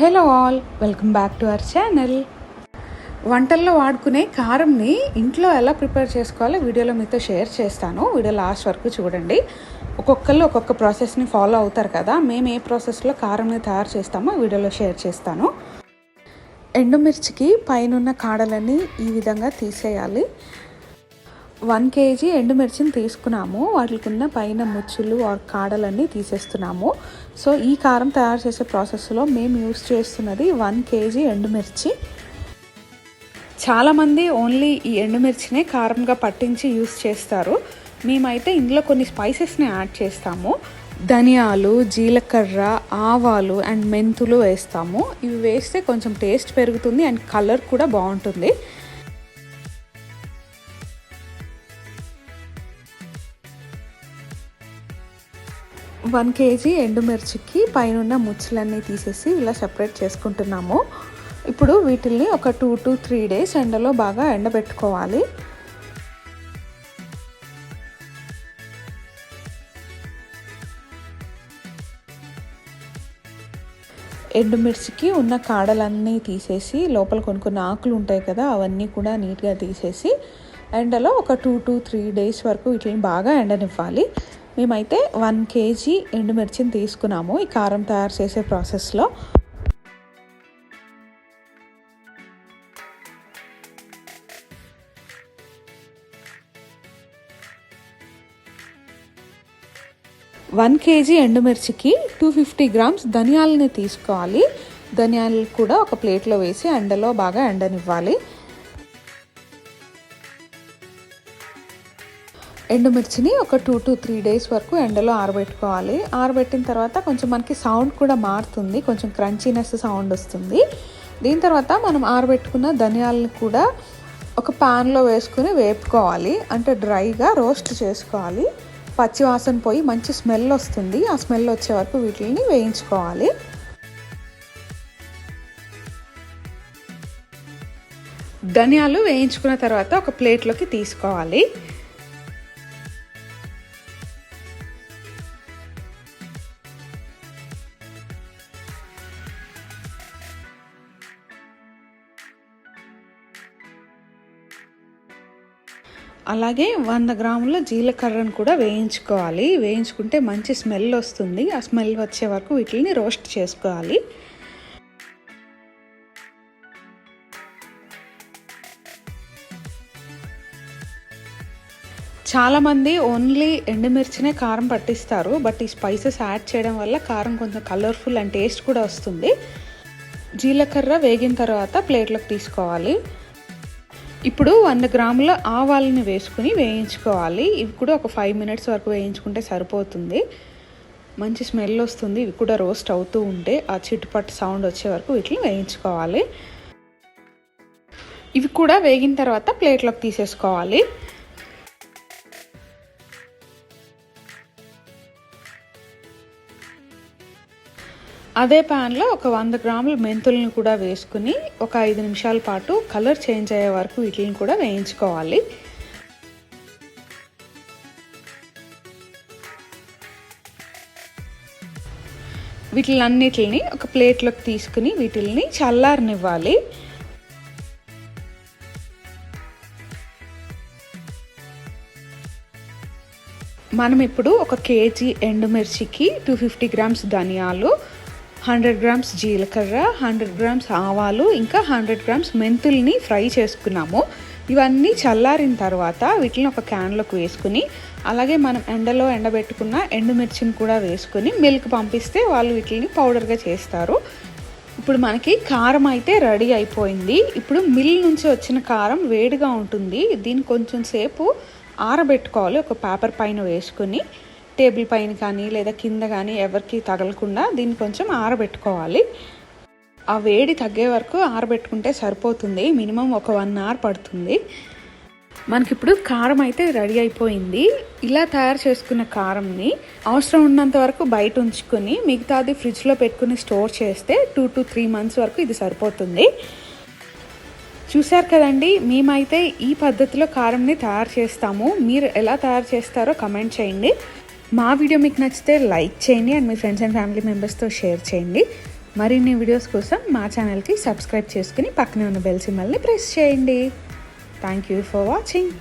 Hello all, welcome back to our channel. వంటల్లో వాడుకునే కారంని ఇంట్లో ఎలా ప్రిపేర్ చేసుకోవాలో వీడియోలో మీతో షేర్ చేస్తాను. వీడియో లాస్ట్ వరకు చూడండి. ఒక్కొక్కళ్ళు ఒక్కొక్క ప్రాసెస్ని ఫాలో అవుతారు కదా. మేము ఏ ప్రాసెస్లో కారంని తయారు చేస్తామో వీడియోలో షేర్ చేస్తాను. ఎండుమిర్చికి పైనున్న కాడలన్నీ ఈ విధంగా తీసేయాలి. 1 kg ఎండుమిర్చిని తీసుకున్నాము. వాటికి ఉన్న పైన ముచ్చులు కాడలన్నీ తీసేస్తున్నాము. సో ఈ కారం తయారు చేసే ప్రాసెస్లో మేము యూస్ చేస్తున్నది 1 kg ఎండుమిర్చి. చాలామంది ఓన్లీ ఈ ఎండుమిర్చినే కారంగా పట్టించి యూస్ చేస్తారు. మేమైతే ఇందులో కొన్ని స్పైసెస్ని యాడ్ చేస్తాము. ధనియాలు, జీలకర్ర, ఆవాలు అండ్ మెంతులు వేస్తాము. ఇవి వేస్తే కొంచెం టేస్ట్ పెరుగుతుంది అండ్ కలర్ కూడా బాగుంటుంది. వన్ కేజీ ఎండుమిర్చికి పైన ముచ్చులన్నీ తీసేసి ఇలా సెపరేట్ చేసుకుంటున్నాము. ఇప్పుడు వీటిల్ని ఒక 2 to 3 days ఎండలో బాగా ఎండబెట్టుకోవాలి. ఎండుమిర్చికి ఉన్న కాడలన్నీ తీసేసి లోపల కొన్ని ఆకులు ఉంటాయి కదా, అవన్నీ కూడా నీట్గా తీసేసి ఎండలో ఒక 2 to 3 days వరకు వీటిని బాగా ఎండనివ్వాలి. మేమైతే 1 kg ఎండుమిర్చిని తీసుకున్నాము ఈ కారం తయారు చేసే ప్రాసెస్లో. వన్ కేజీ ఎండుమిర్చికి 250 grams ధనియాలని తీసుకోవాలి. ధనియాలు కూడా ఒక ప్లేట్లో వేసి ఎండలో బాగా ఎండనివ్వాలి. ఎండుమిర్చిని ఒక 2 to 3 days వరకు ఎండలో ఆరబెట్టుకోవాలి. ఆరబెట్టిన తర్వాత కొంచెం మనకి సౌండ్ కూడా మారుతుంది, కొంచెం క్రంచీనెస్ సౌండ్ వస్తుంది. దీని తర్వాత మనం ఆరబెట్టుకున్న ధనియాలను కూడా ఒక ప్యాన్లో వేసుకుని వేపుకోవాలి. అంటే డ్రైగా రోస్ట్ చేసుకోవాలి. పచ్చి వాసన పోయి మంచి స్మెల్ వస్తుంది. ఆ స్మెల్ వచ్చే వరకు వీటిని వేయించుకోవాలి. ధనియాలు వేయించుకున్న తర్వాత ఒక ప్లేట్లోకి తీసుకోవాలి. అలాగే 100 grams జీలకర్రను కూడా వేయించుకోవాలి. వేయించుకుంటే మంచి స్మెల్ వస్తుంది. ఆ స్మెల్ వచ్చే వరకు వీటిని రోస్ట్ చేసుకోవాలి. చాలామంది ఓన్లీ ఎండుమిర్చినే కారం పట్టిస్తారు. బట్ ఈ స్పైసెస్ యాడ్ చేయడం వల్ల కారం కొంచెం కలర్ఫుల్ అండ్ టేస్ట్ కూడా వస్తుంది. జీలకర్ర వేగిన తర్వాత ప్లేట్లోకి తీసుకోవాలి. ఇప్పుడు 100 grams ఆవాలని వేసుకుని వేయించుకోవాలి. ఇవి కూడా ఒక 5 minutes వరకు వేయించుకుంటే సరిపోతుంది. మంచి స్మెల్ వస్తుంది. ఇవి కూడా రోస్ట్ అవుతూ ఉంటే ఆ చిట్టుపట్టు సౌండ్ వచ్చే వరకు వీటిని వేయించుకోవాలి. ఇవి కూడా వేగిన తర్వాత ప్లేట్లోకి తీసేసుకోవాలి. అదే ప్యాన్లో ఒక 100 grams మెంతులను కూడా వేసుకుని ఒక 5 నిమిషాల పాటు కలర్ చేంజ్ అయ్యే వరకు వీటిని కూడా వేయించుకోవాలి. వీటిలన్నిటిని ఒక ప్లేట్లోకి తీసుకుని వీటిని చల్లారనివ్వాలి. మనం ఇప్పుడు 1 kg ఎండుమిర్చికి 250 grams ధనియాలు, 100 grams జీలకర్ర, 100 grams ఆవాలు, ఇంకా 100 grams మెంతుల్ని ఫ్రై చేసుకున్నాము. ఇవన్నీ చల్లారిన తర్వాత వీటిని ఒక క్యాన్లోకి వేసుకుని అలాగే మనం ఎండలో ఎండబెట్టుకున్న ఎండుమిర్చిని కూడా వేసుకుని మిల్క్ పంపిస్తే వాళ్ళు వీటిని పౌడర్గా చేస్తారు. ఇప్పుడు మనకి కారం అయితే రెడీ అయిపోయింది. ఇప్పుడు మిల్ నుంచి వచ్చిన కారం వేడిగా ఉంటుంది. దీన్ని కొంచెం సేపు ఆరబెట్టుకోవాలి. ఒక పేపర్ పైన వేసుకుని టేబుల్ పైన కానీ లేదా కింద కానీ ఎవరికి తగలకుండా దీన్ని కొంచెం ఆరబెట్టుకోవాలి. ఆ వేడి తగ్గే వరకు ఆరబెట్టుకుంటే సరిపోతుంది. మినిమం ఒక 1 hour పడుతుంది. మనకిప్పుడు కారం అయితే రెడీ అయిపోయింది. ఇలా తయారు చేసుకున్న కారంని అవసరం ఉన్నంత వరకు బయట ఉంచుకొని మిగతాది ఫ్రిడ్జ్లో పెట్టుకుని స్టోర్ చేస్తే 2 to 3 months వరకు ఇది సరిపోతుంది. చూశారు కదండి, మేమైతే ఈ పద్ధతిలో కారంని తయారు చేస్తాము. మీరు ఎలా తయారు చేస్తారో కమెంట్ చేయండి. మా వీడియో మీకు నచ్చితే లైక్ చేయండి and me friends and family మెంబర్స్తో షేర్ చేయండి. మరిన్ని వీడియోస్ కోసం మా ఛానల్కి సబ్స్క్రైబ్ చేసుకుని పక్కనే ఉన్న బెల్ సింబల్ని ప్రెస్ చేయండి. Thank you for watching.